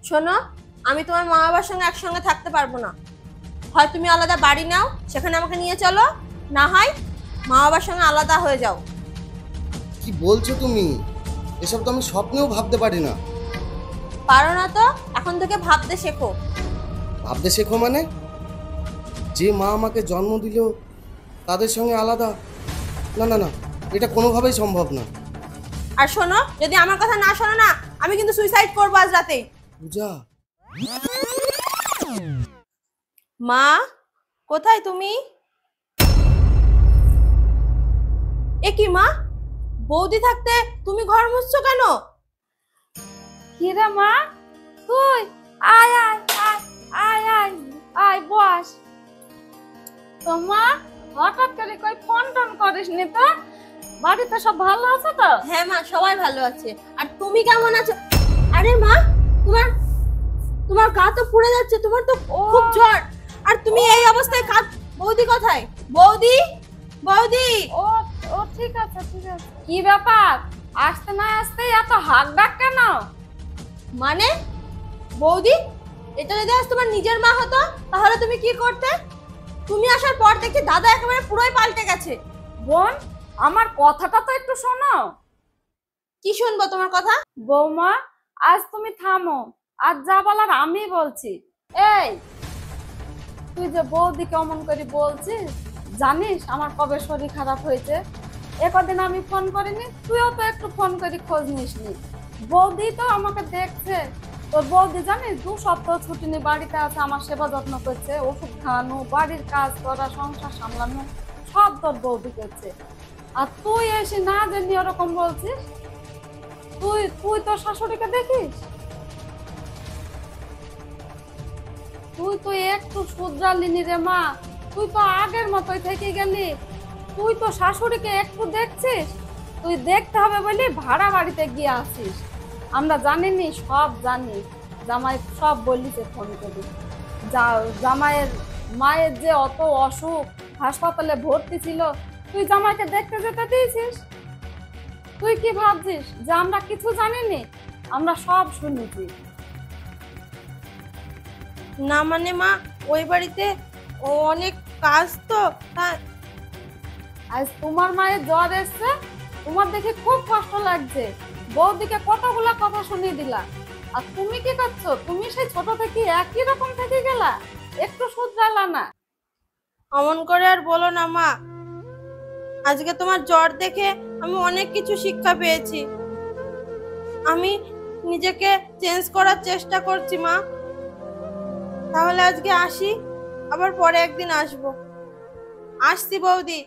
শোনো, আমি তোমার মা বাবার সঙ্গে একসঙ্গে থাকতে পারবো না। হয় তুমি আলাদা বাড়ি নাও, সেখানে আমাকে নিয়ে চলো, না হয় মা বাবার সঙ্গে আলাদা হয়ে যাও। কি বলছো তুমি? এসব তো আমি স্বপ্নেও ভাবতে পারি না। পারো না তো এখন থেকে ভাবতে শেখো। ভাবতে শেখো মানে? যে মা আমাকে জন্ম দিল তাদের সঙ্গে আলাদা? না না না, এটা কোনোভাবেই সম্ভব না। আর শোনো, যদি আমার কথা না শোনো না, আমি কিন্তু সুইসাইড করবো আজ রাতে। পূজা, মা, কোথায় তুমি? এ কি মা, বৌদি থাকতে তুমি ঘর মুছছো কেন? কি রে মা, তুই আয় আয় আয় আয় আয় আয় বস। তো মা, হঠাৎ করে কই ফোন টোন করিস নি তো? বাড়িতে সব ভালো আছে তো? হ্যাঁ মা, সবাই ভালো আছে। আর তুমি কেমন আছো? আরে মা, তোমার তোমার গা তো পুড়ে যাচ্ছে, তোমার তো খুব জ্বর। আর তুমি এই অবস্থায় বৌদি কোথায়? বৌদি, বৌদি। ও ও ঠিক আছে ঠিক আছে। কি ব্যাপার, আসতে না আসতে এত হাক ডাক কেন? মানে বৌদি, এটা যদি আজ তোমার নিজের মা হতো তাহলে তুমি কি করতে? তুমি আসার পর দেখি দাদা একেবারে পুরোই পাল্টে গেছে। বোন, আমার কথাটা তো একটু শোনো। কি শুনবো তোমার কথা? বৌমা, আজ তুমি থামো, আজ যা বলার আমি বলছি। এই, তুই যে বৌদিকে অমন করে বলছিস, জানিস আমার কবে শরীর খারাপ হয়েছে? একদিন আমি ফোন করিনি, তুইও তো একটু ফোন করে খোঁজ নিসনি। বৌদি তো আমাকে দেখছে। তোর বৌদি জানিস 2 সপ্তাহ ছুটি নিয়ে বাড়িতে আছে, আমার সেবা যত্ন করছে, ওষুধ খাওয়ানো, বাড়ির কাজ করা, সংসার সামলানো সব তোর বৌদি করছে। আর তুই এসে না জানি ওরকম বলছিস? তুই তুই তোর শাশুড়িকে দেখিস? তুই তো একটু শুধরালিনি রে মা, তুই তো আগের মতোই থেকে গেলি। তুই তো শাশুড়িকে একটু দেখছিস? তুই দেখতে হবে বলি ভাড়া বাড়িতে গিয়ে আসিস। আমরা জানিনি, সব জানি। জামাই সব বলিছে ফোন করে। জামাইয়ের মায়ের যে অত অসুখ, হাসপাতালে ভর্তি ছিল, তুই জামাইকে দেখতে যেতে দিয়েছিস? তুই কি ভাবছিস যে আমরা কিছু জানিনি? আমরা সব শুনেছি। না মানে মা, ওই বাড়িতে অনেক কাজ তো, আজ তোমার মায়ের জ্বর এসছে, তোমার দেখে খুব কষ্ট লাগছে। বৌদিকে কতগুলা কথা শুনিয়ে দিলা, আর তুমি কি করছো? তুমি সেই ছোট থেকে একই রকম থেকে গেলা, একটু শুধরালা না। অমন করে আর বলো না মা। আজকে তোমার জ্বর দেখে আমি অনেক কিছু শিক্ষা পেয়েছি। আমি নিজেকে চেঞ্জ করার চেষ্টা করছি মা। তাহলে আজকে আসি, আবার পরে একদিন আসবো। আসছি বৌদি।